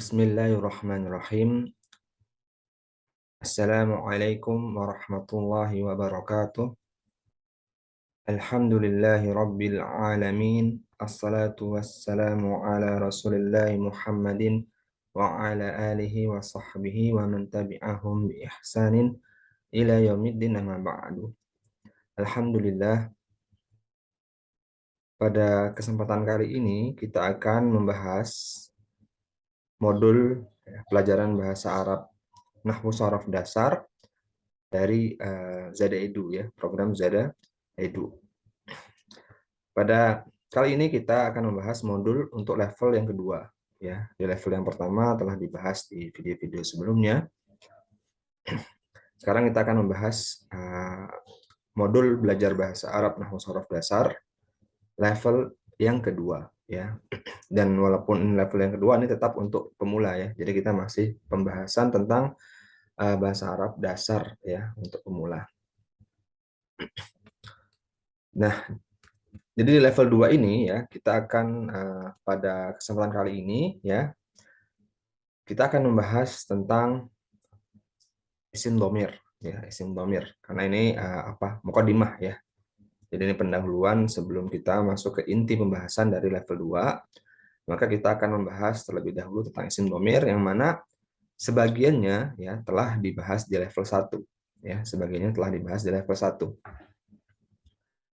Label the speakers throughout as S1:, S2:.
S1: Bismillahirrahmanirrahim. Assalamualaikum warahmatullahi wabarakatuh. Alhamdulillahi rabbil alamin. Assalatu wassalamu ala rasulillahi Muhammadin wa ala alihi wa sahbihi wa man tabi'ahum bi ihsanin ila yaumiddin amma ba'du. Alhamdulillah, pada kesempatan kali ini kita akan membahas modul pelajaran bahasa Arab Nahwu Sharaf Dasar dari Zada Edu, ya, program Zada Edu. Pada kali ini kita akan membahas modul untuk level yang kedua, ya. Di level yang pertama telah dibahas di video-video sebelumnya. Sekarang kita akan membahas modul belajar bahasa Arab Nahwu Sharaf Dasar level yang kedua, ya. Dan walaupun level yang kedua ini tetap untuk pemula, ya. Jadi kita masih pembahasan tentang bahasa Arab dasar, ya, untuk pemula. Nah, jadi di level 2 ini, ya, kita akan pada kesempatan kali ini, ya, kita akan membahas tentang isim dhamir, ya, isim dhamir. Karena ini mukadimah, ya. Jadi ini pendahuluan sebelum kita masuk ke inti pembahasan dari level 2, maka kita akan membahas terlebih dahulu tentang isim dhamir yang mana sebagiannya, ya, telah dibahas di level 1, ya, sebagiannya telah dibahas di level 1.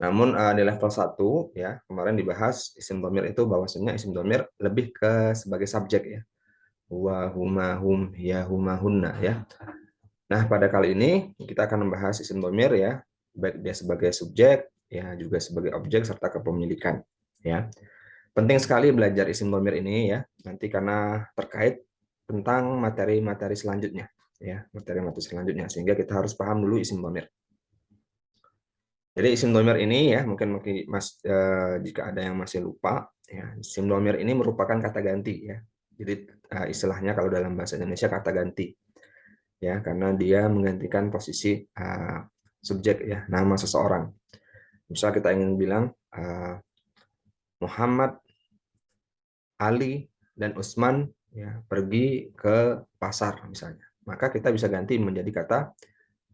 S1: Namun di level 1, ya, kemarin dibahas isim dhamir itu bahwasanya isim dhamir lebih ke sebagai subjek, ya. Huwa, huma, hum, hiya, huma, hunna, ya. Nah, pada kali ini kita akan membahas isim dhamir, ya, baik dia sebagai subjek, ya, juga sebagai objek serta kepemilikan, ya. Penting sekali belajar isim dhamir ini, ya, nanti karena terkait tentang materi-materi selanjutnya, ya, materi-materi selanjutnya, sehingga kita harus paham dulu isim dhamir. Jadi isim dhamir ini, ya, mungkin jika ada yang masih lupa, ya, isim dhamir ini merupakan kata ganti, ya. Jadi istilahnya kalau dalam bahasa Indonesia kata ganti, ya, karena dia menggantikan posisi subjek, ya, nama seseorang. Misal kita ingin bilang Muhammad, Ali, dan Utsman, ya, pergi ke pasar misalnya. Maka kita bisa ganti menjadi kata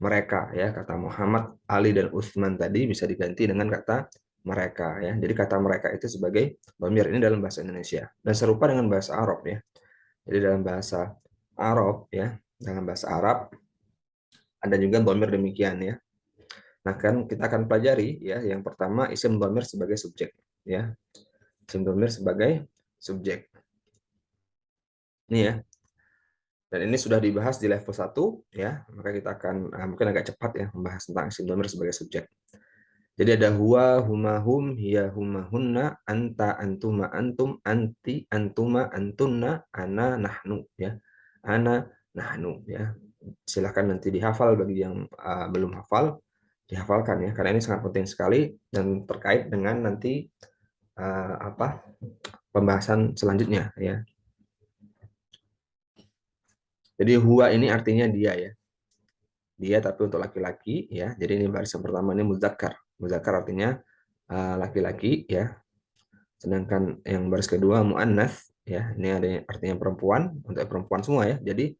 S1: mereka, ya, kata Muhammad, Ali, dan Utsman tadi bisa diganti dengan kata mereka, ya. Jadi kata mereka itu sebagai dhamir ini dalam bahasa Indonesia dan serupa dengan bahasa Arab, ya. Jadi dalam bahasa Arab, ya, dalam bahasa Arab ada juga dhamir demikian, ya. Nah, kan kita akan pelajari, ya, yang pertama isim dhamir sebagai subjek, ya. Isim dhamir sebagai subjek. Ini, ya. Dan ini sudah dibahas di level 1, ya. Maka kita akan mungkin agak cepat, ya, membahas tentang isim dhamir sebagai subjek. Jadi ada huwa, huma, hum, hiya, huma, hunna, anta, antuma, antum, anti, antuma, antunna, ana, nahnu, ya. Ana, nahnu, ya. Silahkan nanti dihafal bagi yang belum hafal, dihafalkan, ya, karena ini sangat penting sekali dan terkait dengan nanti pembahasan selanjutnya, ya. Jadi huwa ini artinya dia, ya. Dia tapi untuk laki-laki, ya. Jadi ini baris yang pertama ini muzakkar. Muzakkar artinya laki-laki, ya. Sedangkan yang baris kedua muannats, ya. Ini ada artinya perempuan, untuk perempuan semua, ya. Jadi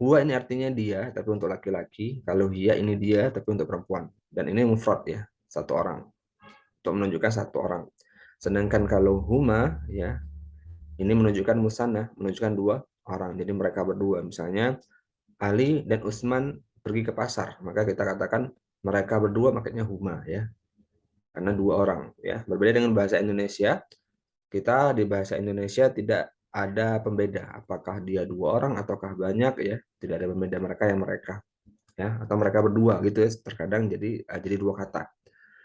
S1: huwa ini artinya dia tapi untuk laki-laki, kalau hiya ini dia tapi untuk perempuan. Dan ini mufrad, ya, satu orang. Untuk menunjukkan satu orang. Sedangkan kalau huma, ya, ini menunjukkan musanna, menunjukkan dua orang. Jadi mereka berdua. Misalnya Ali dan Utsman pergi ke pasar, maka kita katakan mereka berdua, makanya huma, ya. Karena dua orang, ya. Berbeda dengan bahasa Indonesia, kita di bahasa Indonesia tidak ada pembeda apakah dia dua orang ataukah banyak, ya. Tidak ada pembeda, mereka yang mereka, ya, atau mereka berdua gitu, ya. Terkadang jadi dua kata.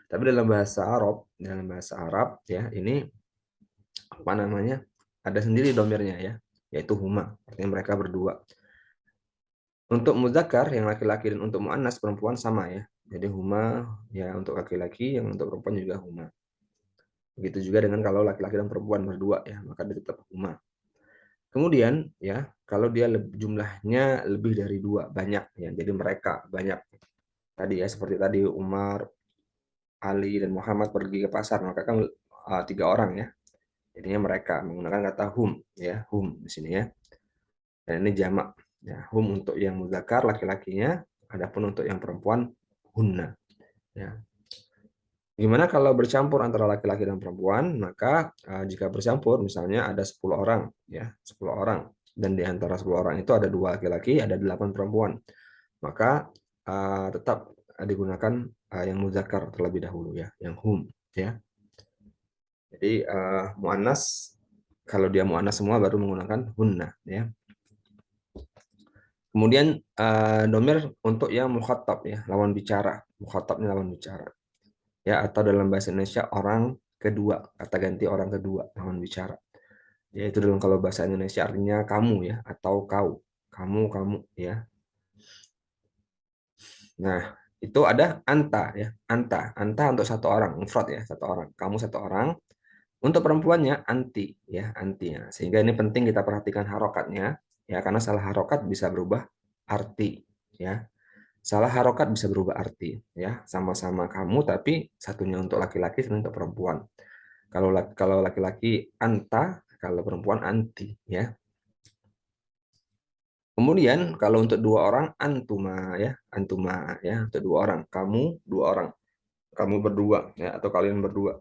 S1: Tapi dalam bahasa Arab, ya, ini apa namanya? Ada sendiri domirnya, ya, yaitu huma, artinya mereka berdua. Untuk muzakkar yang laki-laki dan untuk muannas perempuan sama, ya. Jadi huma, ya, untuk laki-laki, yang untuk perempuan juga huma. Begitu juga dengan kalau laki-laki dan perempuan berdua, ya, maka dia tetap huma. Kemudian, ya, kalau dia jumlahnya lebih dari dua, banyak, ya. Jadi mereka banyak. Tadi, ya, seperti tadi Umar, Ali, dan Muhammad pergi ke pasar, maka kan tiga orang, ya. Jadinya mereka menggunakan kata hum, ya, hum di sini, ya. Dan ini jamak. Ya, hum untuk yang muzakkar laki-lakinya, adapun untuk yang perempuan hunna. Ya. Gimana kalau bercampur antara laki-laki dan perempuan? Maka jika bercampur, misalnya ada 10 orang, ya 10 orang, dan di antara 10 orang itu ada 2 laki-laki, ada 8 perempuan, maka tetap digunakan yang muzakkar terlebih dahulu ya, yang hum, ya. Jadi muannas kalau dia muannas semua baru menggunakan hunna, ya. Kemudian domir untuk yang mukhatab ya, lawan bicara, mukhatabnya lawan bicara. Ya, atau dalam bahasa Indonesia orang kedua, kata ganti orang kedua lawan bicara. Yaitu dalam kalau bahasa Indonesia artinya kamu ya atau kau. Kamu ya. Nah, itu ada anta ya. Anta untuk satu orang, mufrad ya, satu orang. Kamu satu orang. Untuk perempuannya anti ya, antinya. Sehingga ini penting kita perhatikan harokatnya ya, karena salah harokat bisa berubah arti ya. Salah harokat bisa berubah arti ya, sama-sama kamu tapi satunya untuk laki-laki, satunya untuk perempuan. Kalau laki-laki anta, kalau perempuan anti ya. Kemudian kalau untuk 2 orang antuma ya, antuma ya, untuk 2 orang, kamu 2 orang, kamu berdua ya, atau kalian berdua.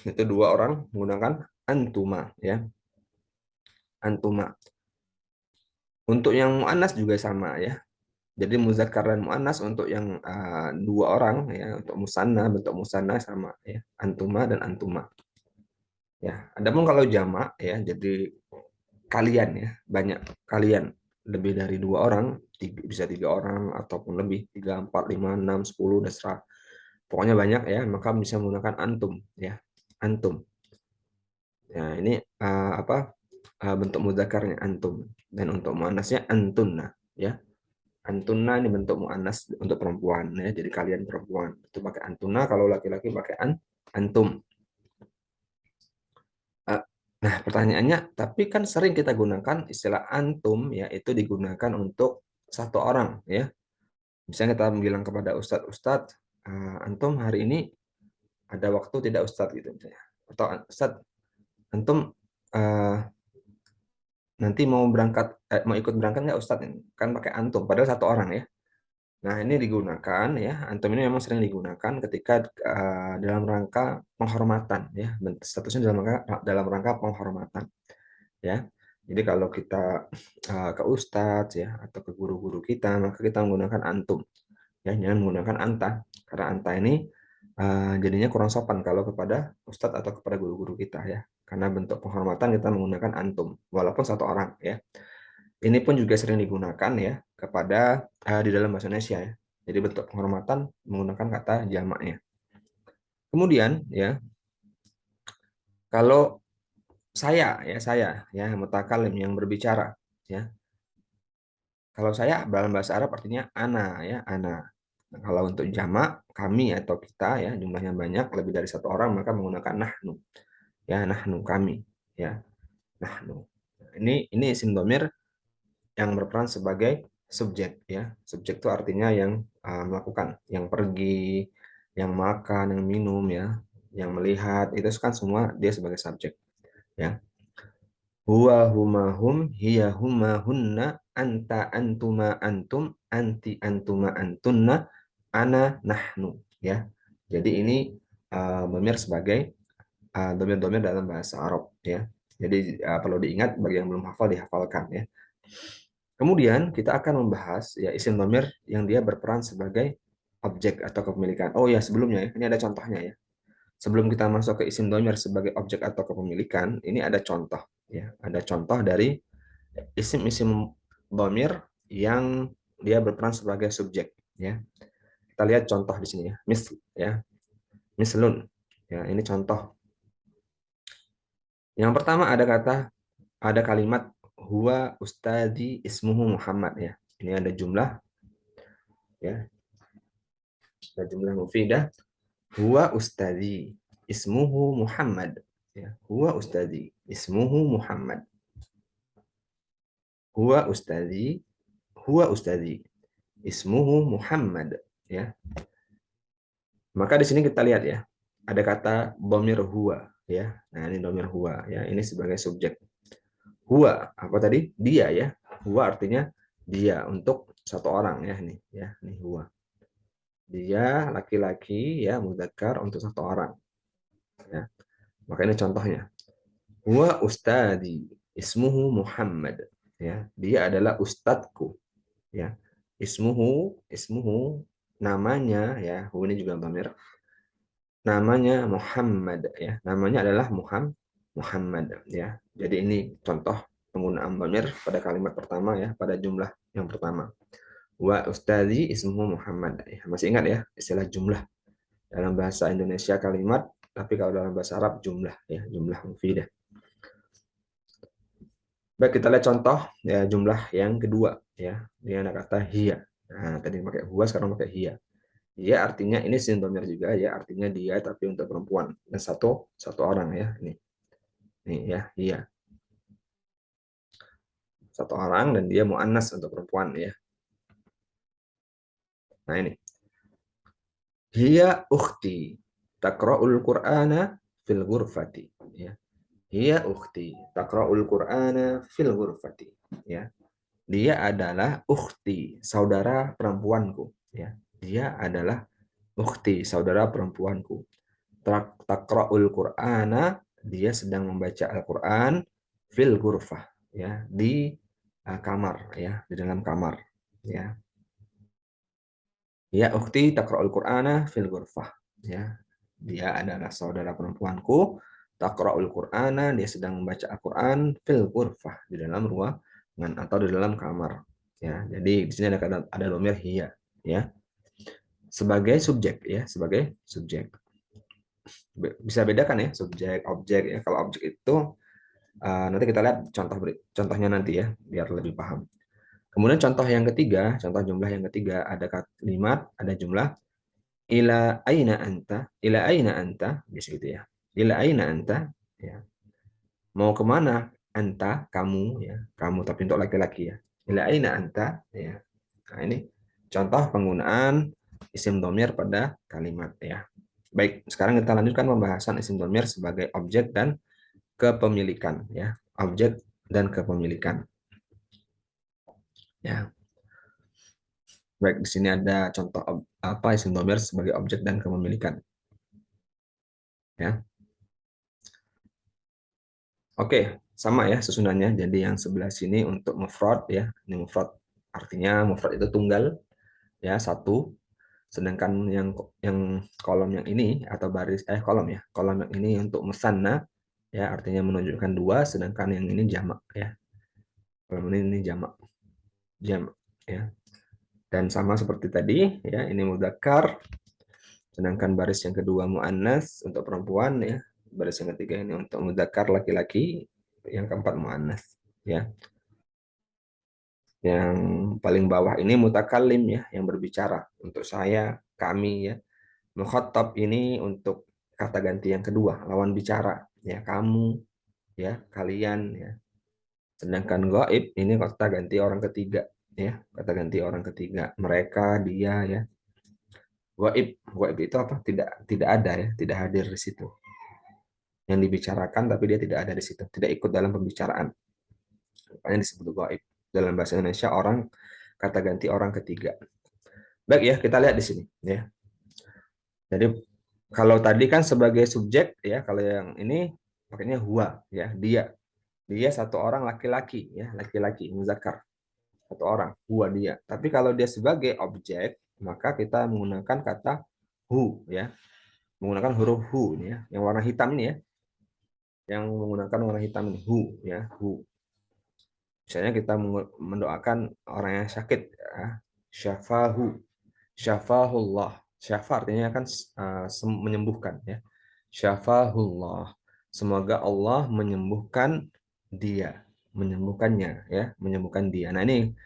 S1: Itu 2 orang menggunakan antuma ya, antuma. Untuk yang muannas juga sama ya. Jadi muzakkar dan muannas untuk yang 2 orang ya, untuk musanna, bentuk musanna sama ya, antuma dan antuma. Ya, adapun kalau jamak ya, jadi kalian ya, banyak kalian, lebih dari 2 orang, bisa 3 orang ataupun lebih, 3, 4, 5, 6, 10, dan serah. Pokoknya banyak ya, maka bisa menggunakan antum ya, antum. Ya, ini apa bentuk mudzakarnya antum, dan untuk muannasnya antunna ya. Antunna ini bentuk muannas untuk perempuan ya, jadi kalian perempuan itu pakai antunna, kalau laki-laki pakai antum. Eh, Nah, pertanyaannya, tapi kan sering kita gunakan istilah antum ya, itu digunakan untuk satu orang ya. Misalnya kita bilang kepada ustadz, ustadz, antum hari ini ada waktu tidak ustadz gitu misalnya. Atau ustadz, antum eh, nanti mau berangkat, mau ikut berangkat nggak ustadz ini? Kan pakai antum, padahal satu orang ya. Nah, ini digunakan ya, antum ini memang sering digunakan ketika dalam rangka penghormatan ya, statusnya dalam rangka penghormatan ya. Jadi kalau kita ke ustadz ya atau ke guru-guru kita, maka kita menggunakan antum ya, jangan menggunakan anta, karena anta ini jadinya kurang sopan kalau kepada ustadz atau kepada guru-guru kita ya. Karena bentuk penghormatan kita menggunakan antum walaupun satu orang ya. Ini pun juga sering digunakan ya kepada di dalam bahasa Indonesia ya. Jadi bentuk penghormatan menggunakan kata jamaknya. Kemudian ya, kalau saya ya mutakalim yang berbicara ya. Kalau saya dalam bahasa Arab artinya ana ya, ana. Nah, kalau untuk jamak kami atau kita ya, jumlahnya banyak lebih dari satu orang, maka menggunakan nahnu ya, nahnu kami ya, nahnu. Ini isim domir yang berperan sebagai subjek ya. Subjek itu artinya yang melakukan, yang pergi, yang makan, yang minum ya, yang melihat, itu kan semua dia sebagai subjek ya. Huwa huma hum, hiya huma hunna, anta antuma antum, anti antuma antunna, ana nahnu ya. Jadi ini domir sebagai domir-domir dalam bahasa Arab ya. Jadi perlu diingat bagi yang belum hafal, dihafalkan ya. Kemudian kita akan membahas ya isim domir yang dia berperan sebagai objek atau kepemilikan. Oh ya, sebelumnya ya, ini ada contohnya ya. Sebelum kita masuk ke isim domir sebagai objek atau kepemilikan, ini ada contoh ya. Ada contoh dari isim-isim domir yang dia berperan sebagai subjek ya. Kita lihat contoh di sini ya. Ya. Mislun. Ya, ini contoh. Yang pertama ada kalimat huwa ustadi ismuhu Muhammad ya. Ini ada jumlah ya. Ada jumlah mufidah. Huwa ustadi ismuhu Muhammad ya. Huwa ustadi ismuhu Muhammad. Huwa ustadi, huwa ustadi ismuhu Muhammad ya. Maka di sini kita lihat ya, ada kata domir huwa ya. Nah, ini domir huwa ya, ini sebagai subjek. Huwa apa tadi? Dia ya. Huwa artinya dia untuk satu orang ya nih ya. Nih huwa. Dia laki-laki ya mudzakkar untuk satu orang ya. Maka ini contohnya. Huwa ustadi ismuhu Muhammad ya. Dia adalah ustadku ya. Ismuhu namanya ya. Hu ini juga dhamir. Namanya Muhammad ya. Namanya adalah Muhammad ya. Jadi ini contoh penggunaan dhamir pada kalimat pertama ya, pada jumlah yang pertama. Wa ustazi ismuhu Muhammad. Ya, masih ingat ya istilah jumlah dalam bahasa Indonesia kalimat, tapi kalau dalam bahasa Arab jumlah ya, jumlah mufidah. Baik, kita lihat contoh ya jumlah yang kedua ya. Dia ada kata hiya. Nah, tadi pakai huwa, sekarang pakai hiya. Hiya artinya ini sindomir juga ya, artinya dia tapi untuk perempuan. Dan satu orang ya. Nih ya, hiya. Satu orang dan dia muannas untuk perempuan ya. Nah, ini. Hiya ukhti taqra'ul Qur'ana fil ghurfati ya. Hiya ukhti taqra'ul Qur'ana fil ghurfati ya. Dia adalah ukhti, saudara perempuanku ya. Dia adalah ukhti, saudara perempuanku. Taqra'ul Qur'ana, dia sedang membaca Al-Qur'an fil ghurfah ya, di kamar ya, di dalam kamar ya. Ya ukhti taqra'ul Qur'ana fil ghurfah ya. Dia adalah saudara perempuanku, taqra'ul Qur'ana, dia sedang membaca Al-Qur'an fil ghurfah, di dalam ruangan atau di dalam kamar ya. Jadi di sini ada dhamir hiya ya, sebagai subjek ya, sebagai subjek. Bisa bedakan ya subjek objek ya. Kalau objek itu nanti kita lihat contohnya nanti ya, biar lebih paham. Kemudian contoh yang ketiga, contoh jumlah yang ketiga, ada kalimat, ada jumlah ila aina anta, bisa gitu ya. Ila aina anta, ya. Mau kemana anta, kamu ya, kamu tapi untuk laki-laki ya. Ila aina anta, ya. Nah, ini contoh penggunaan isim dhamir pada kalimat ya. Baik, sekarang kita lanjutkan pembahasan isim dhamir sebagai objek dan kepemilikan ya. Objek dan kepemilikan. Ya. Baik, di sini ada contoh apa isim dhamir sebagai objek dan kepemilikan. Ya. Oke, sama ya susunannya. Jadi yang sebelah sini untuk mufrad ya. Ini mufrad artinya mufrad itu tunggal ya, satu. Sedangkan yang kolom yang ini atau baris kolom ya. Kolom yang ini untuk musanna ya, artinya menunjukkan dua, sedangkan yang ini jamak ya. Kolom ini jamak. Jamak ya. Dan sama seperti tadi ya, ini mudzakkar. Sedangkan baris yang kedua muannas untuk perempuan ya. Baris yang ketiga ini untuk mudzakkar laki-laki, yang keempat muannas ya. Yang paling bawah ini mutakallim ya, yang berbicara untuk saya, kami ya. Mukhatab ini untuk kata ganti yang kedua, lawan bicara ya, kamu ya, kalian ya. Sedangkan ghaib ini kata ganti orang ketiga ya, kata ganti orang ketiga, mereka, dia ya. Ghaib itu apa? Tidak ada ya, tidak hadir di situ. Yang dibicarakan tapi dia tidak ada di situ, tidak ikut dalam pembicaraan. Makanya disebut ghaib. Dalam bahasa Indonesia orang kata ganti orang ketiga. Baik ya, kita lihat di sini ya. Jadi kalau tadi kan sebagai subjek ya, kalau yang ini pakainya huwa ya, dia. Dia satu orang laki-laki ya, laki-laki muzakkar. Satu orang, huwa dia. Tapi kalau dia sebagai objek, maka kita menggunakan kata hu ya. Menggunakan huruf hu ini ya, yang warna hitam ini ya. Yang menggunakan warna hitam ini hu ya, hu. Misalnya kita mendoakan orang yang sakit ya, syafahu, syafahullah. Syafa artinya kan menyembuhkan ya. Syafahullah. Semoga Allah menyembuhkan dia, menyembuhkannya ya, menyembuhkan dia. Nah, ini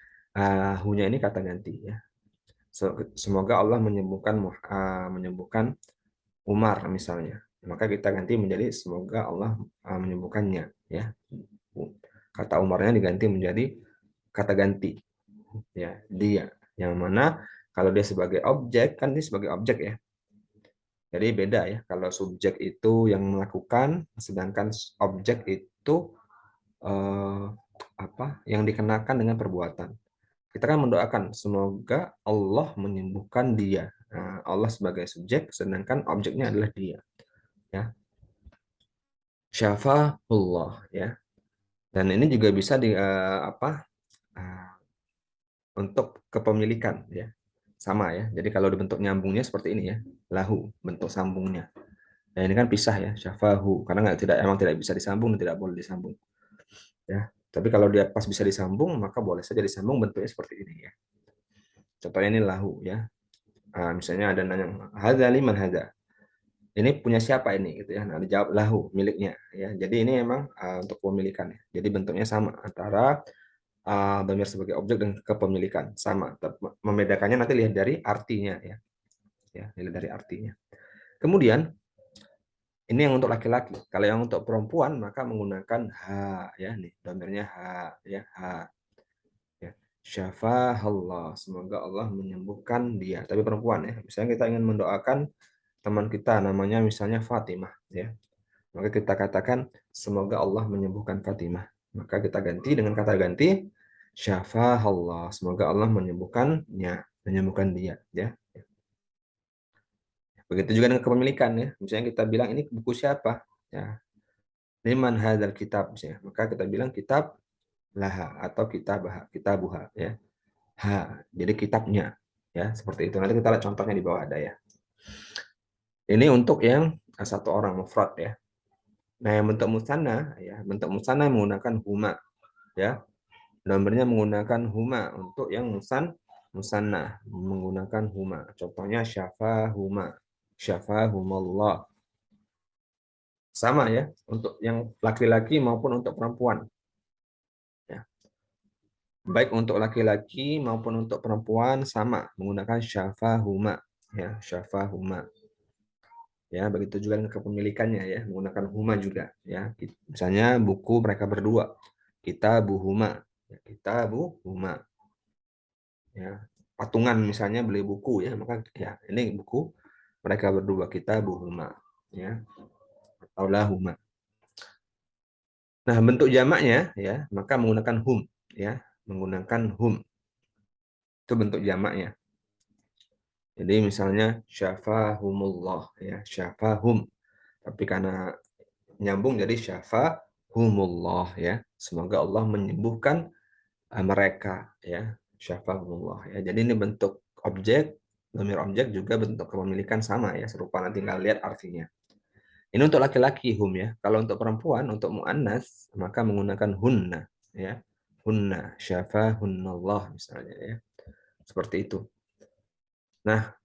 S1: hunya ini kata ganti ya. Semoga Allah menyembuhkan Umar misalnya. Maka kita ganti menjadi semoga Allah menyembuhkannya ya. Kata Umarnya diganti menjadi kata ganti ya, dia. Yang mana kalau dia sebagai objek, kan dia sebagai objek ya. Jadi beda ya, kalau subjek itu yang melakukan, sedangkan objek itu eh, yang dikenakan dengan perbuatan. Kita kan mendoakan semoga Allah menyembuhkan dia. Nah, Allah sebagai subjek, sedangkan objeknya adalah dia. Ya, syafa'ullah ya. Dan ini juga bisa eh, untuk kepemilikan ya. Sama ya. Jadi kalau dibentuk nyambungnya seperti ini ya, lahu bentuk sambungnya. Nah ini kan pisah ya, syafahu karena emang tidak bisa disambung dan tidak boleh disambung ya. Tapi kalau dia pas bisa disambung maka boleh saja disambung bentuknya seperti ini ya. Contohnya ini lahu ya. Misalnya ada nanya hadza liman hadza. Ini punya siapa ini gitu ya. Nah dijawab lahu miliknya ya. Jadi ini emang untuk pemilikan ya. Jadi bentuknya sama antara dhamir sebagai objek dan kepemilikan sama. Membedakannya nanti lihat dari artinya ya. Ya, lihat dari artinya. Kemudian ini yang untuk laki-laki. Kalau yang untuk perempuan maka menggunakan ha ya nih, dhamirnya ha ya, ha. Ya. Syafahallah, semoga Allah menyembuhkan dia. Tapi perempuan ya. Misalnya kita ingin mendoakan teman kita namanya misalnya Fatimah ya. Maka kita katakan semoga Allah menyembuhkan Fatimah. Maka kita ganti dengan kata ganti syafahallah, semoga Allah menyembuhkannya, menyembuhkan dia ya. Begitu juga dengan kepemilikan ya. Misalnya kita bilang ini buku siapa? Ya, liman hadzal kitab misalnya. Maka kita bilang kitab laha atau kitabuha ya. Ha, jadi kitabnya ya, seperti itu. Nanti kita lihat contohnya di bawah ada ya. Ini untuk yang satu orang mufrad ya. Nah, yang bentuk musanna ya, bentuk musanna menggunakan huma ya. Nomornya menggunakan huma untuk yang musanna menggunakan huma. Contohnya syafahuma, syafahumallah. Sama ya untuk yang laki-laki maupun untuk perempuan. Ya. Baik untuk laki-laki maupun untuk perempuan sama menggunakan syafahuma ya, syafahuma. Ya, begitu juga dengan kepemilikannya ya, menggunakan huma juga ya. Misalnya buku mereka berdua, kitabuhuma, ya, kitabuhuma. Ya. Patungan misalnya beli buku ya, maka ya ini buku mereka berdua, kitabuhuma ya, atau lahuma. Nah, bentuk jamaknya ya, maka menggunakan hum ya, menggunakan hum. Itu bentuk jamaknya. Jadi misalnya syafahumullah ya, syafahum. Tapi karena nyambung jadi syafahumullah ya. Semoga Allah menyembuhkan mereka ya, syafahumullah ya. Jadi ini bentuk objek, dhamir objek juga bentuk kepemilikan sama ya, serupa, nanti tinggal lihat artinya. Ini untuk laki-laki hum ya. Kalau untuk perempuan, untuk muannas maka menggunakan hunna ya. Hunna, syafahunnallah misalnya ya. Seperti itu. Nah,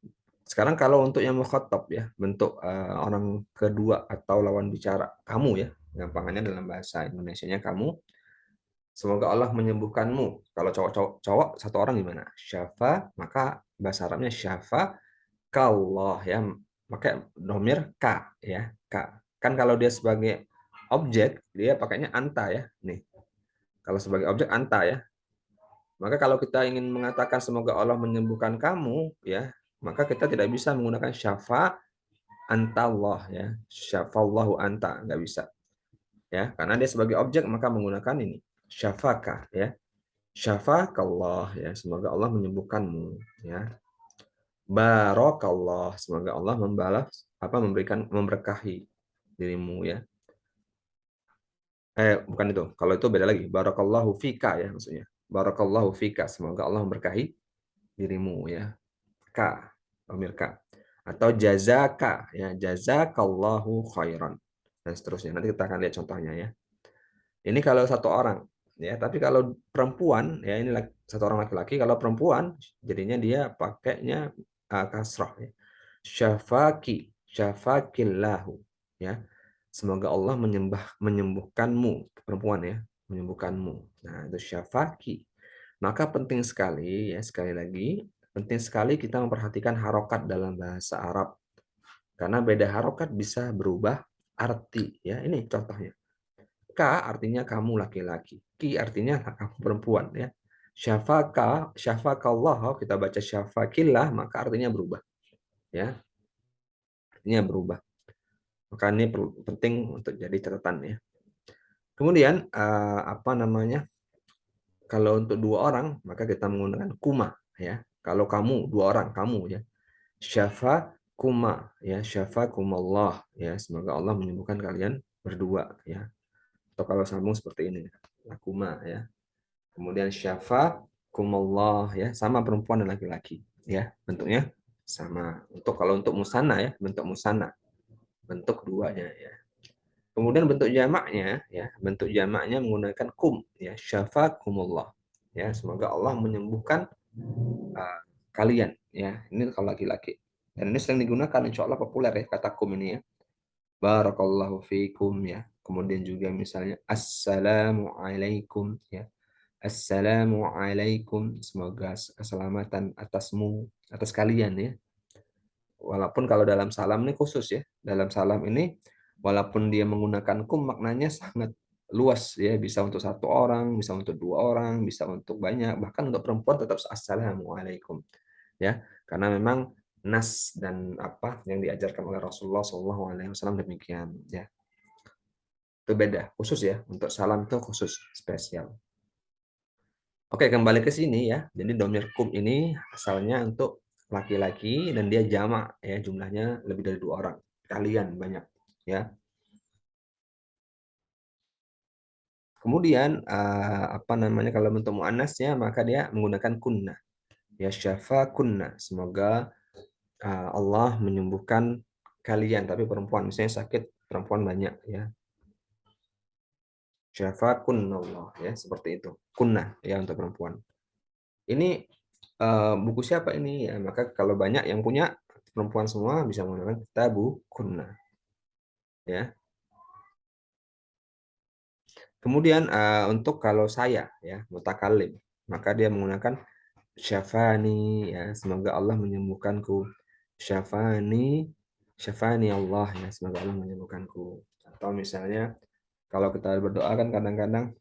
S1: sekarang kalau untuk yang mukhatab ya, bentuk orang kedua atau lawan bicara kamu ya. Gampangannya dalam bahasa Indonesianya kamu. Semoga Allah menyembuhkanmu. Kalau cowok satu orang gimana? Syafa, maka bahasa Arabnya syafa kallah ya. Pakai domir ka ya, ka. Kan kalau dia sebagai objek, dia pakainya anta ya. Nih. Kalau sebagai objek anta ya. Maka kalau kita ingin mengatakan semoga Allah menyembuhkan kamu ya, maka kita tidak bisa menggunakan syafa antallah ya. Syafallahu anta, nggak bisa. Ya, karena dia sebagai objek maka menggunakan ini syafaka ya. Syafakallah ya, semoga Allah menyembuhkanmu ya. Barakallah, semoga Allah memberikan memberkahi dirimu ya. Bukan itu. Kalau itu beda lagi. Barakallahu fika ya maksudnya. Barakallahu fika, semoga Allah memberkahi dirimu ya. Ka, pamir ka. Atau jazaka ya, jazakallahu khairan dan seterusnya. Nanti kita akan lihat contohnya ya. Ini kalau satu orang ya, tapi kalau perempuan ya ini satu orang laki-laki, kalau perempuan jadinya dia pakainya kasrah ya. Syafaki, syafakillahu ya. Semoga Allah menyembuhkanmu, perempuan ya, menyembuhkanmu. Nah, itu syafaki. Maka penting sekali ya, sekali lagi penting sekali kita memperhatikan harokat dalam bahasa Arab. Karena beda harokat bisa berubah arti ya. Ini contohnya. Ka artinya kamu laki-laki. Ki artinya kamu perempuan ya. Syafaka, syafakallah, kita baca syafakillah, maka artinya berubah. Ya, artinya berubah. Maka ini penting untuk jadi catatan ya. Kemudian apa namanya? Kalau untuk dua orang maka kita menggunakan kuma ya. Kalau kamu dua orang kamu ya. Syafa kuma ya, syafa kumallah ya. Semoga Allah menyembuhkan kalian berdua ya. Atau kalau sambung seperti ini, lakuma ya. Kemudian syafa kumallah ya, sama perempuan dan laki-laki ya. Bentuknya sama. Kalau untuk musana ya, bentuk musana, bentuk duanya ya. Kemudian bentuk jamaknya ya, bentuk jamaknya menggunakan kum ya, syafakumullah. Ya, semoga Allah menyembuhkan uh, kalian ya. Ini kalau laki-laki. Dan ini sering digunakan, insya Allah populer ya kata kum ini ya. Barakallahu fiikum ya. Kemudian juga misalnya assalamu alaikum ya. Assalamu alaikum, semoga keselamatan atasmu, atas kalian ya. Walaupun kalau dalam salam ini khusus ya. Dalam salam ini walaupun dia menggunakan kum maknanya sangat luas ya, bisa untuk satu orang, bisa untuk dua orang, bisa untuk banyak, bahkan untuk perempuan tetap assalamualaikum ya. Karena memang nas dan apa yang diajarkan oleh Rasulullah SAW demikian ya. Itu beda, khusus ya. Untuk salam itu khusus, spesial. Oke, kembali ke sini ya. Jadi domir kum ini asalnya untuk laki-laki dan dia jamak ya, jumlahnya lebih dari dua orang. Kalian banyak ya. Kemudian apa namanya kalau bentuk muannasnya maka dia menggunakan kunna. Ya syafa kunna. Semoga Allah menyembuhkan kalian, tapi perempuan misalnya sakit perempuan banyak ya. Syafa kunnallah ya, seperti itu. Kunna ya untuk perempuan. Ini buku siapa ini? Ya, maka kalau banyak yang punya perempuan semua bisa menggunakan tabu kunna. Ya. Kemudian untuk kalau saya ya mutakalim, maka dia menggunakan syafani ya, semoga Allah menyembuhkanku. Syafani, syafani Allah ya, semoga Allah menyembuhkanku. Atau misalnya kalau kita berdoa kan kadang-kadang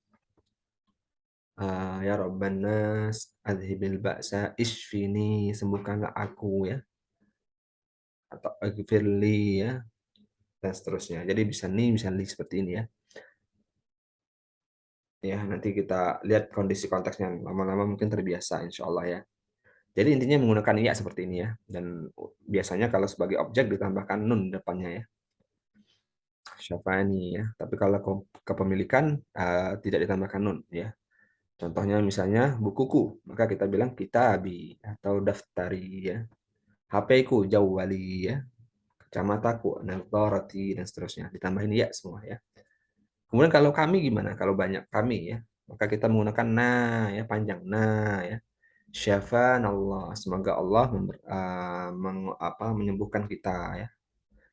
S1: ya Rabban nas adhibil ba'sa isfini, sembuhkanlah aku ya, atau agfirli ya, dan seterusnya. Jadi bisa nih, bisa li seperti ini ya. Ya, nanti kita lihat kondisi konteksnya. Lama-lama mungkin terbiasa, insya Allah ya. Jadi intinya menggunakan ya seperti ini ya. Dan biasanya kalau sebagai objek ditambahkan nun depannya ya. Syafani ya. Tapi kalau kepemilikan tidak ditambahkan nun ya. Contohnya misalnya bukuku, maka kita bilang kitabi atau daftari ya. HP-ku jawwali ya. Kacamataku nadharati dan seterusnya. Ditambahin ya semua ya. Kemudian kalau kami gimana? Kalau banyak kami ya, maka kita menggunakan nah ya, panjang nah ya. Syafanallah, semoga Allah menyembuhkan kita ya,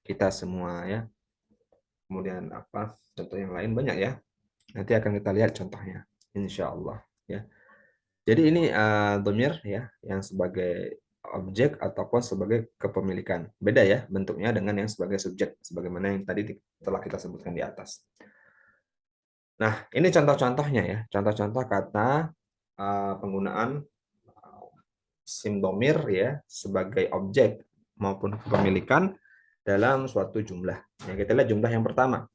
S1: kita semua ya. Kemudian apa? Contoh yang lain banyak ya. Nanti akan kita lihat contohnya, insya Allah ya. Jadi ini domir ya, yang sebagai objek ataupun sebagai kepemilikan. Beda ya bentuknya dengan yang sebagai subjek, sebagaimana yang tadi telah kita sebutkan di atas. Nah, ini contoh-contohnya ya, contoh-contoh kata penggunaan sim domir ya sebagai objek maupun kepemilikan dalam suatu jumlah. Ya, kita lihat jumlah yang pertama.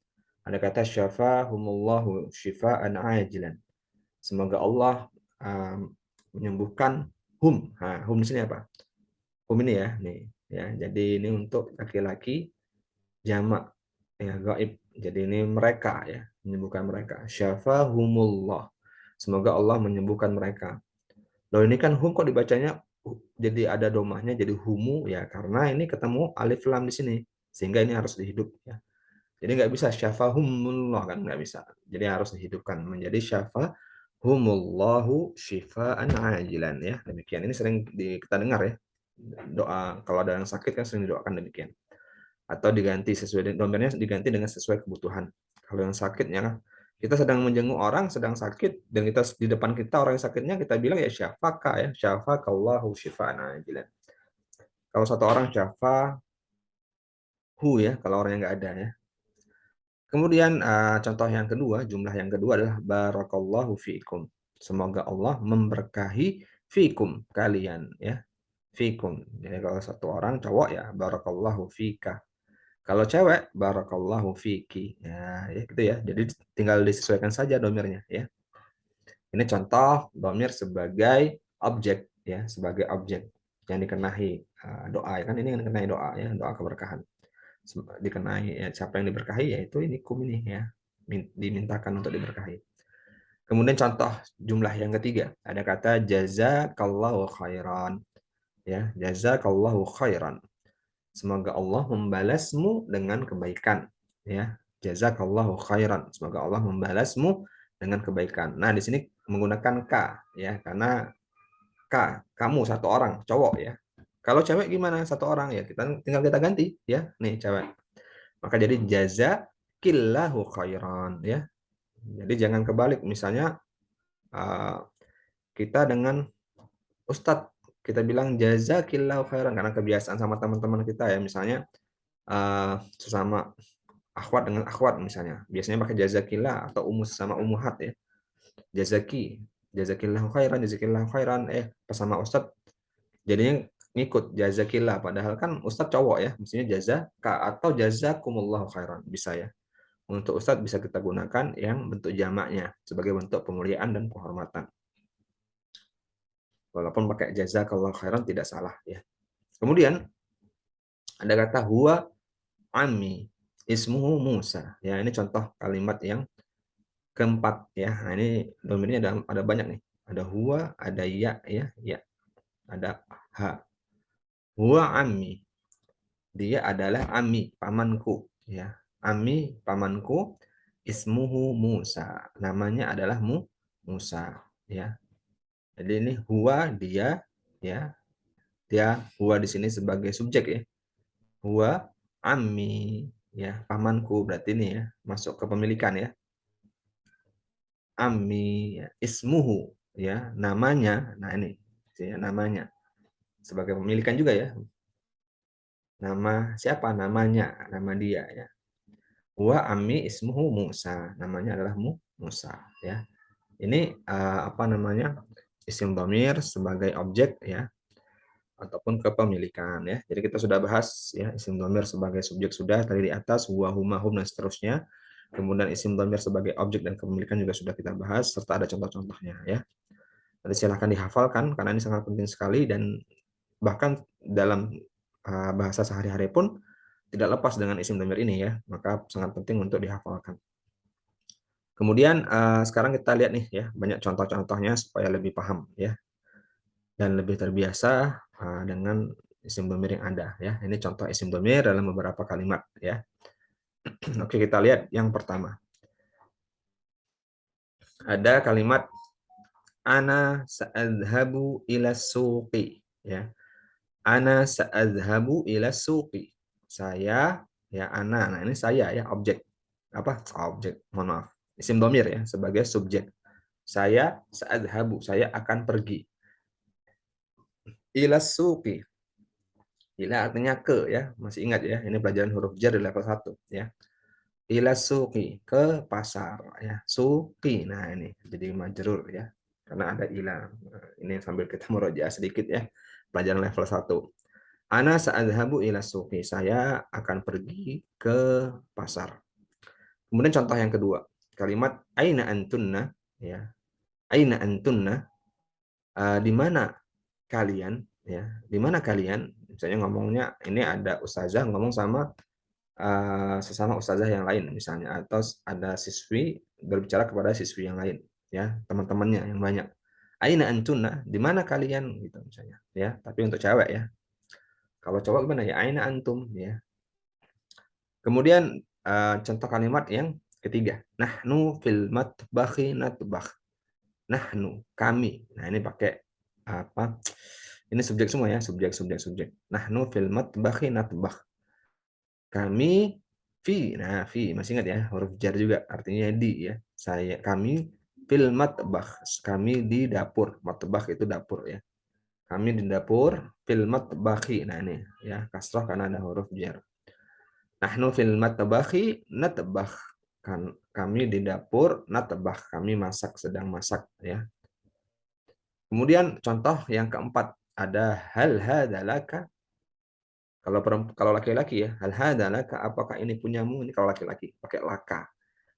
S1: Ada kata syafahumullahu syifaan ajilan. Semoga Allah menyembuhkan hum. Nah, hum di sini apa? Hum ini ya, nih ya. Jadi ini untuk laki-laki jamak ya gaib. Jadi ini mereka ya, menyembuhkan mereka. Syafahumullah. Semoga Allah menyembuhkan mereka. Loh ini kan hum kok dibacanya jadi ada domahnya jadi humu ya karena ini ketemu alif lam di sini sehingga ini harus dihidup ya. Jadi nggak bisa syafahumullah kan nggak bisa. Jadi harus dihidupkan menjadi syafahumullahu syifaan ajilan ya. Demikian ini sering kita dengar ya. Doa kalau ada yang sakit kan sering didoakan demikian. Atau diganti sesuai domainnya diganti dengan sesuai kebutuhan. Kalau yang sakitnya kita sedang menjenguk orang sedang sakit dan kita di depan kita orang yang sakitnya kita bilang ya syafaka ya syafakallahu syifaan ajilan. Kalau satu orang syafahu ya kalau orang yang nggak ada ya. Kemudian contoh yang kedua, jumlah yang kedua adalah barakallahu fiikum. Semoga Allah memberkahi fiikum kalian ya. Fiikum. Jadi kalau satu orang cowok ya barakallahu fika. Kalau cewek, barakallahu fiki. Ya, gitu ya. Jadi tinggal disesuaikan saja domirnya ya. Ini contoh domir sebagai objek ya, sebagai objek yang dikenai doa ya kan, ini yang dikenai doa ya, doa keberkahan. Dikenai ya, siapa yang diberkahi yaitu ini kum ini ya. Dimintakan untuk diberkahi. Kemudian contoh jumlah yang ketiga, ada kata jazakallahu khairan. Ya, jazakallahu khairan. Semoga Allah membalasmu dengan kebaikan. Ya, jazakallahu khairan. Semoga Allah membalasmu dengan kebaikan. Nah, di sini menggunakan ka ya, karena kamu satu orang cowok ya. Kalau cewek gimana satu orang ya, kita ganti ya. Nih cewek. Maka jadi jazakillahu khairan ya. Jadi jangan kebalik, misalnya kita dengan ustadz kita bilang jazakillahu khairan karena kebiasaan sama teman-teman kita ya, misalnya sesama akhwat dengan akhwat misalnya biasanya pakai jazakillah atau umus sama umuhat ya, jazakillahu khairan, jazakillahu khairan, pas sama ustadz jadinya ngikut jazakillah, padahal kan ustadz cowok ya, mestinya jazaka atau jazakumullahu khairan bisa ya. Untuk ustadz bisa kita gunakan yang bentuk jamaknya sebagai bentuk pemuliaan dan penghormatan. Walaupun pakai jazakallahu khairan tidak salah ya. Kemudian ada kata huwa ammi ismuhu Musa. Ya, ini contoh kalimat yang keempat ya. Nah, ini domirnya ada banyak nih. Ada huwa, ada ya ya, ya. Ada ha. Huwa ammi. Dia adalah ammi, pamanku ya. Ammi, pamanku. Ismuhu Musa. Namanya adalah Musa ya. Jadi ini huwa dia ya. Dia huwa di sini sebagai subjek ya. Huwa ammi ya, pamanku berarti ini ya, masuk ke pemilikan ya. Ammi ya. Ismuhu ya, namanya. Nah ini ya, namanya sebagai pemilikan juga ya. Nama siapa? Namanya, nama dia ya. Huwa ammi ismuhu Musa. Namanya adalah Musa ya. Ini apa namanya? Isim dhamir sebagai objek ya, ataupun kepemilikan ya. Jadi kita sudah bahas ya isim dhamir sebagai subjek sudah tadi di atas, huwa, huma, hum dan seterusnya. Kemudian isim dhamir sebagai objek dan kepemilikan juga sudah kita bahas serta ada contoh-contohnya ya. Nanti silahkan dihafalkan karena ini sangat penting sekali dan bahkan dalam bahasa sehari-hari pun tidak lepas dengan isim dhamir ini ya. Maka sangat penting untuk dihafalkan. Kemudian sekarang kita lihat nih ya, banyak contoh-contohnya supaya lebih paham ya dan lebih terbiasa dengan isim dhamir yang ada ya. Ini contoh isim dhamir dalam beberapa kalimat ya. Oke, kita lihat yang pertama. Ada kalimat ana sa'adhabu ila suqi ya. Ana sa'adhabu ila suqi. Saya ya ana. Nah, ini saya ya, objek. Apa? Objek. Mohon maaf. Isim dhamir ya sebagai subjek. Saya sa'adhabu, saya akan pergi. Ila suqi. Ila artinya ke ya, masih ingat ya, ini pelajaran huruf jar di level 1 ya. Ila suqi, ke pasar ya. Suqi. Nah, ini jadi majrur ya. Karena ada ila. Ini sambil kita murojaah sedikit ya. Pelajaran level 1. Ana sa'adhabu ila suqi. Saya akan pergi ke pasar. Kemudian contoh yang kedua. Kalimat aina antunna ya. Aina antunna. Di mana kalian ya. Di mana kalian? Misalnya ngomongnya ini ada ustazah ngomong sama sesama ustazah yang lain misalnya, atau ada siswi berbicara kepada siswi yang lain ya, teman-temannya yang banyak. Aina antuna, di mana kalian gitu misalnya ya, tapi untuk cewek ya. Kalau cowok gimana ya, aina antum ya. Kemudian contoh kalimat yang ketiga, nahnu fil matbakhi natbakh. Nahnu, kami. Nah, ini pakai apa? Ini subjek semua ya, subjek. Nahnu fil matbakhi natbakh. Kami nah masih ingat ya, huruf jar juga artinya di ya. Kami fil matbakh, kami di dapur. Matbakh itu dapur ya. Kami di dapur fil matbakhi. Nah ini ya, kasrah karena ada huruf jar. Nahnu fil matbakhi natbakh. Kami di dapur natbakh, kami sedang masak ya. Kemudian contoh yang keempat ada hal hadalaka. Kalau laki-laki ya, hal hadza laka, apakah ini punyamu? Ini kalau laki-laki pakai laka.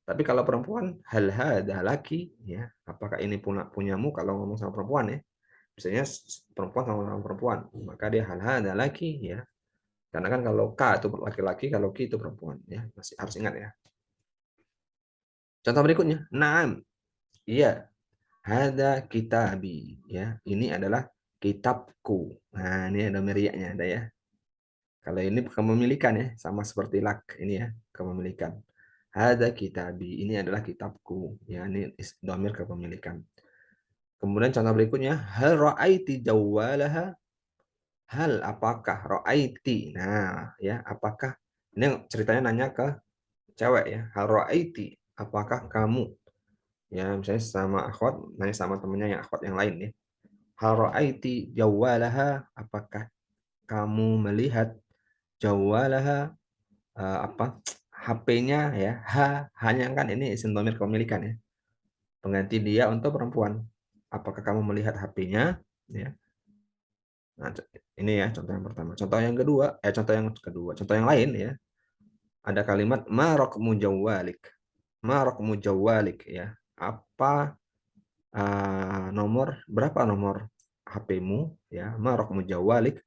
S1: Tapi kalau perempuan, hal hadza laki, ya, apakah ini punyamu? Kalau ngomong sama perempuan ya. Biasanya perempuan sama perempuan, maka dia hal hadza laki, ya. Karena kan kalau ka itu laki-laki, kalau ki itu perempuan, ya. Masih harus ingat ya. Contoh berikutnya, na'am. Iya, hadza kitabi, ya. Ini adalah kitabku. Nah, ini ada meriaknya ada ya. Kalau ini kepemilikan ya, sama seperti lak ini ya, kepemilikan. Hadza kitabi, ini adalah kitabku. Ya, ini dhamir kepemilikan. Kemudian contoh berikutnya, hal ra'aiti jawwalaha? Hal apakah ra'aiti? Nah, ya, apakah ini ceritanya nanya ke cewek ya. Hal ra'aiti? Apakah kamu? Ya, misalnya sama akhwat nanya sama temennya yang akhwat yang lain ya. Hal ra'aiti jawwalaha? Apakah kamu melihat jawwalaha, apa HP-nya ya, hanya kan ini isim dhamir kepemilikan ya, pengganti dia untuk perempuan. Apakah kamu melihat HP-nya? Ya. Nah, ini ya contoh yang pertama. Contoh yang lain ya, ada kalimat ma raqmu jawwalik. Ma raqmu jawwalik ya. Apa berapa nomor HP-mu ya? Ma raqmu jawwalik.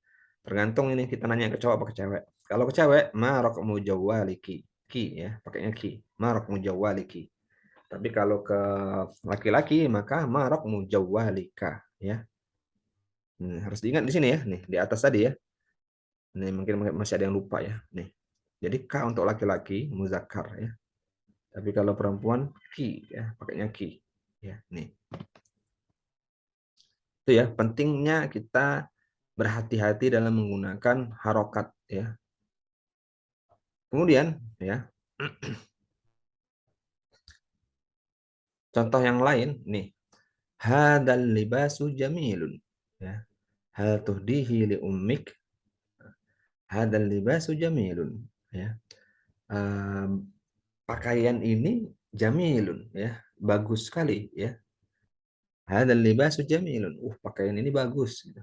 S1: Tergantung ini kita nanya ke cowok apa ke cewek. Kalau ke cewek, ma raqmu jawwaliki. Ki ya, pakainya ki. Ma raqmu jawwaliki. Tapi kalau ke laki-laki maka ma raqmu jawwalika ya. Harus diingat di sini ya, nih di atas tadi ya. Nih mungkin masih ada yang lupa ya. Nih. Jadi K untuk laki-laki muzakkar ya. Tapi kalau perempuan ki ya, pakainya ki. Ya, nih. Itu ya, pentingnya kita berhati-hati dalam menggunakan harokat ya. Kemudian ya, contoh yang lain nih. Hadzal libasu jamilun ya. Hal tuhdihi li ummik. Hadzal libasu jamilun ya. Pakaian ini jamilun ya, bagus sekali ya. Hadzal libasu jamilun. Pakaian ini bagus gitu.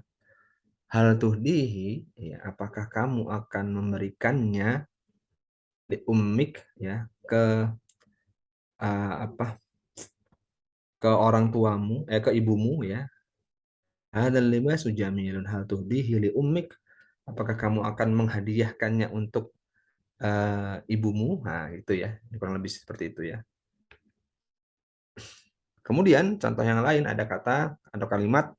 S1: Hal tuhdihi ya, apakah kamu akan memberikannya di ummik ya ke apa? Ke orang tuamu, ke ibumu ya. Hadzal libasu jamilun hal tuhdihi li ummik. Apakah kamu akan menghadiahkannya untuk ibumu? Nah, itu ya. Kurang lebih seperti itu ya. Kemudian contoh yang lain ada kata atau kalimat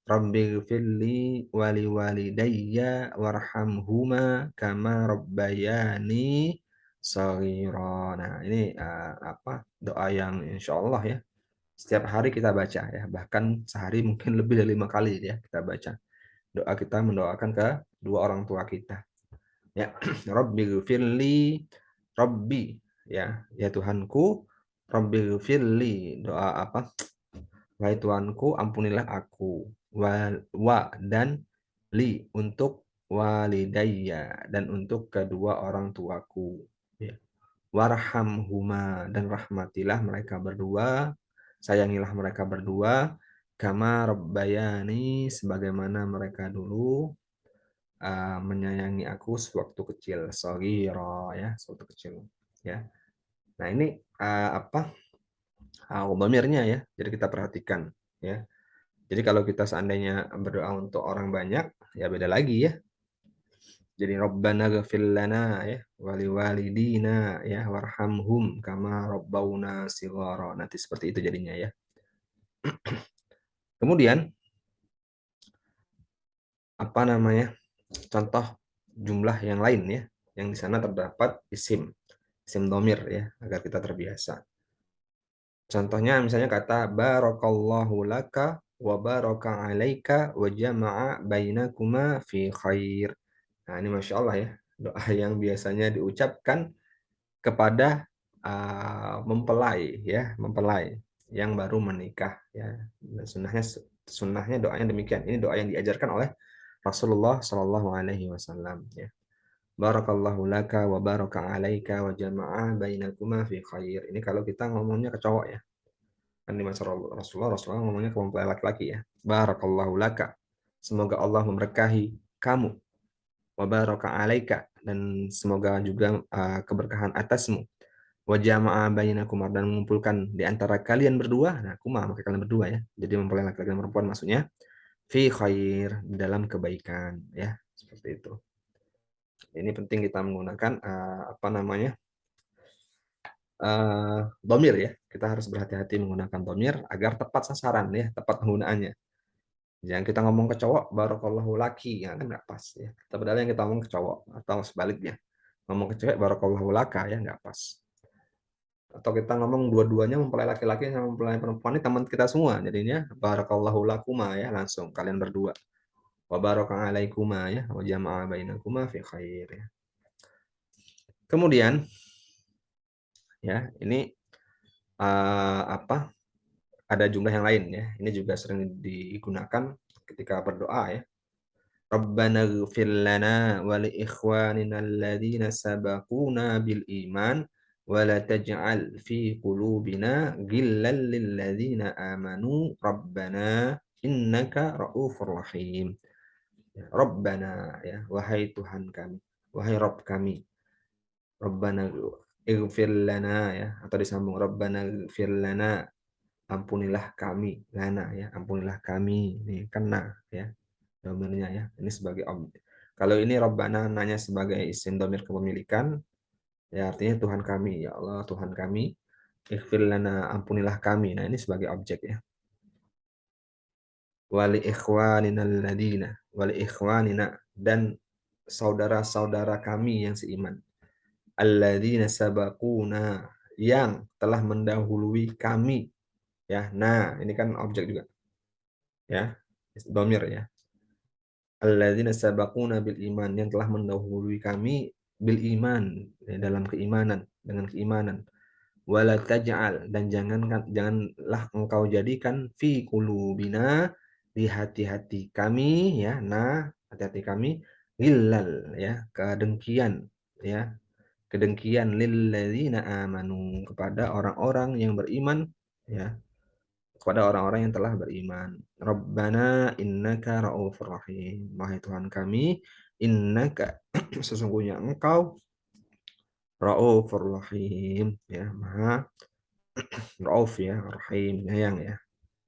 S1: Rabbighfirli wali walidayya warhamhuma kama rabbayani shaghira. Nah, ini apa? Doa yang insya Allah ya. Setiap hari kita baca ya. Bahkan sehari mungkin lebih dari 5 kali ya kita baca. Doa kita mendoakan ke dua orang tua kita. Ya, Rabbighfirli, Rabbi ya, ya Tuhanku, Rabbighfirli, doa apa? Wahai Tuhanku, ampunilah aku. Dan li untuk walidayya dan untuk kedua orang tuaku. Ya. Warhamhuma dan rahmatilah mereka berdua, sayangilah mereka berdua, kama rabbayani sebagaimana mereka dulu menyayangi aku sewaktu kecil, shaghira ya, sewaktu kecil ya. Nah, ini apa? Dhamirnya ya. Jadi kita perhatikan ya. Jadi kalau kita seandainya berdoa untuk orang banyak, ya beda lagi ya. Jadi Rabbana ghfir lana ya wali walidina ya warhamhum kama rabbawna shighara. Nanti seperti itu jadinya ya. Kemudian apa namanya? Contoh jumlah yang lain ya. Yang di sana terdapat isim dhamir ya agar kita terbiasa. Contohnya misalnya kata barakallahu laka wa baraka alaika wa jama'a bainakuma fi khair. Nah, ini Masya Allah ya, doa yang biasanya diucapkan kepada mempelai ya, mempelai yang baru menikah ya. Dan sunnahnya doanya demikian. Ini doa yang diajarkan oleh Rasulullah Shallallahu alaihi wasallam ya. Barakallahu laka wa baraka alaika wa jama'a bainakuma fi khair. Ini kalau kita ngomongnya ke cowok ya. Kan di masa Rasulullah ngomongnya ke mempelai laki-laki ya. Barakallahu laka. Semoga Allah memberkahi kamu. wa baraka alaika, dan semoga juga keberkahan atasmu, wa jama'a bainakum, dan mengumpulkan di antara kalian berdua. Nah, kuma maka kalian berdua ya. Jadi mempelai laki-laki dan perempuan maksudnya fi khair, dalam kebaikan ya, seperti itu. Ini penting kita menggunakan apa namanya? Dhamir ya. Kita harus berhati-hati menggunakan dhamir agar tepat sasaran ya, tepat penggunaannya. Jangan kita ngomong ke cowok barakallahu laki, ya kan nggak pas ya. Padahal yang kita ngomong ke cowok atau sebaliknya. Ngomong ke cewek barakallahu laka ya nggak pas. Atau kita ngomong dua-duanya mempelai laki-laki sama mempelai perempuan ini teman kita semua. Jadinya barakallahu lakuma ya, langsung kalian berdua. Wa baraka alaikuma ya, wa jama'a bainakuma fi khair ya. Kemudian ya, ini apa? Ada jumlah yang lain ya. Ini juga sering digunakan ketika berdoa ya. Rabbana ighfir lana wa li ikhwanina alladhina sabaquna bil iman wa la taj'al fi qulubina ghillan lil ladzina amanu rabbana innaka raufur rahim. Ya, Rabbana ya, wahai Tuhan kami, wahai Rabb kami. Rabbana ighfir lana ya, atau disambung Rabbana ighfir lana, ampunilah kami, lana ya, ampunilah kami. Ini kena ya, domirnya ya. Ini sebagai objek. Kalau ini Rabbana nanya sebagai isim domir kepemilikan, ya artinya Tuhan kami, ya Allah Tuhan kami, ighfir lana, ampunilah kami. Nah, ini sebagai objek ya. Wali ikhwanina alladina, wali ikhwanina, dan saudara-saudara kami yang seiman. Alladzina sabaquna, yang telah mendahului kami. Ya, nah ini kan objek juga. Ya, domir ya. Alladzina sabaquna bil iman, yang telah mendahului kami bil iman, ya, dalam keimanan, dengan keimanan. Wala taj'al, dan janganlah engkau jadikan fi qulubina, di hati-hati kami ya, nah hati-hati kami, ghillal ya, kedengkian ya, kedengkian lilladzina amanu, kepada orang-orang yang beriman ya, kepada orang-orang yang telah beriman. Rabbana innaka raufur rahim, wahai Tuhan kami, innaka sesungguhnya engkau raufur rahim ya, maha rauf ya, rahim penyayang ya,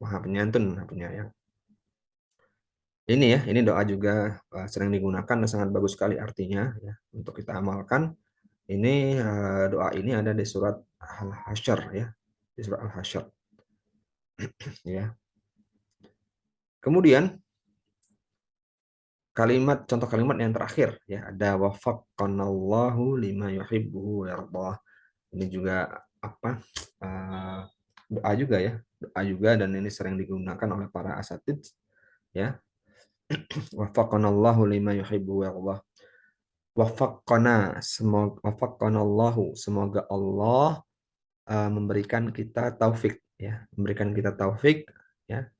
S1: maha penyantun, maha penyayang. Ini ya, ini doa juga sering digunakan dan sangat bagus sekali artinya ya, untuk kita amalkan. Ini doa ini ada di surat Al-Hasyr ya, di surat Al-Hasyr ya. Kemudian contoh kalimat yang terakhir ya, ada wafaqqanallahu lima yuhibbu wa yardah. Ini juga apa? Doa juga ya, doa juga, dan ini sering digunakan oleh para asatidz ya. Wafaqqanallahu lima yuhibbu wa yardah. Semoga Allah memberikan kita taufik ya, memberikan kita taufik ya,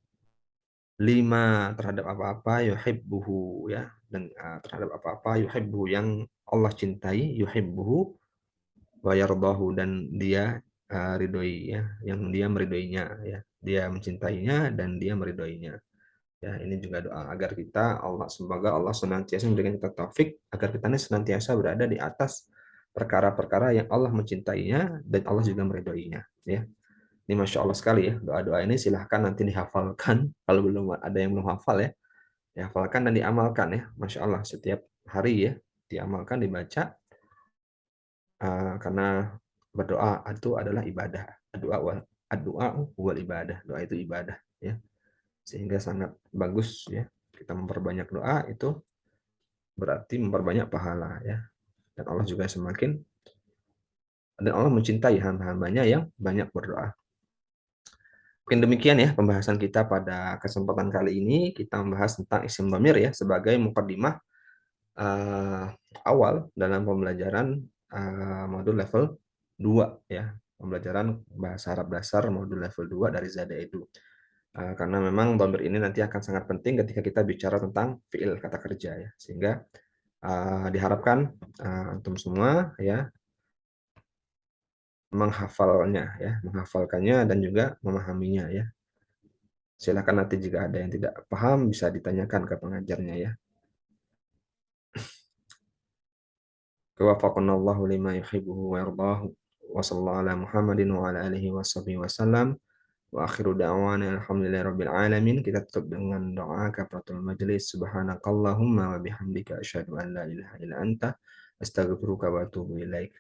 S1: lima, terhadap apa-apa yuhibbuhu ya, dan terhadap apa-apa yuhibbuhu, yang Allah cintai, yuhibbuhu wa yardahu, dan dia ridhoi ya, yang dia meridhoinya ya, dia mencintainya dan dia meridhoinya ya. Ini juga doa agar kita, semoga Allah senantiasa memberikan kita taufik agar kita ini senantiasa berada di atas perkara-perkara yang Allah mencintainya dan Allah juga meridhoinya ya. Ini Masya Allah sekali ya, doa-doa ini silahkan nanti dihafalkan, kalau belum ada yang belum hafal ya, dihafalkan dan diamalkan ya, Masya Allah, setiap hari ya, diamalkan, dibaca, karena berdoa itu adalah ibadah, doa wal ibadah, doa itu ibadah ya, sehingga sangat bagus ya, kita memperbanyak doa itu berarti memperbanyak pahala ya, dan Allah mencintai hamba-hambanya yang banyak berdoa. Mungkin demikian ya pembahasan kita pada kesempatan kali ini. Kita membahas tentang isim dhamir ya, sebagai mukaddimah awal dalam pembelajaran modul level 2 ya. Pembelajaran bahasa Arab dasar modul level 2 dari Zada Edu. Karena memang dhamir ini nanti akan sangat penting ketika kita bicara tentang fiil, kata kerja ya. Sehingga diharapkan antum semua ya menghafalnya ya, menghafalkannya dan juga memahaminya ya. Silakan nanti jika ada yang tidak paham bisa ditanyakan ke pengajarnya ya. Wafaqanallahu lima yuhibbuhu wa yardahu. Wa sallallahu ala Muhammadin wa ala alihi wa sahbihi wasallam. Wa akhiru da'wana alhamdulillahirabbil alamin. Kita tutup dengan doa kafaratul majelis. Subhanakallahumma wa bihamdika asyhadu an la ilaha illa anta astaghfiruka wa atubu ilaik.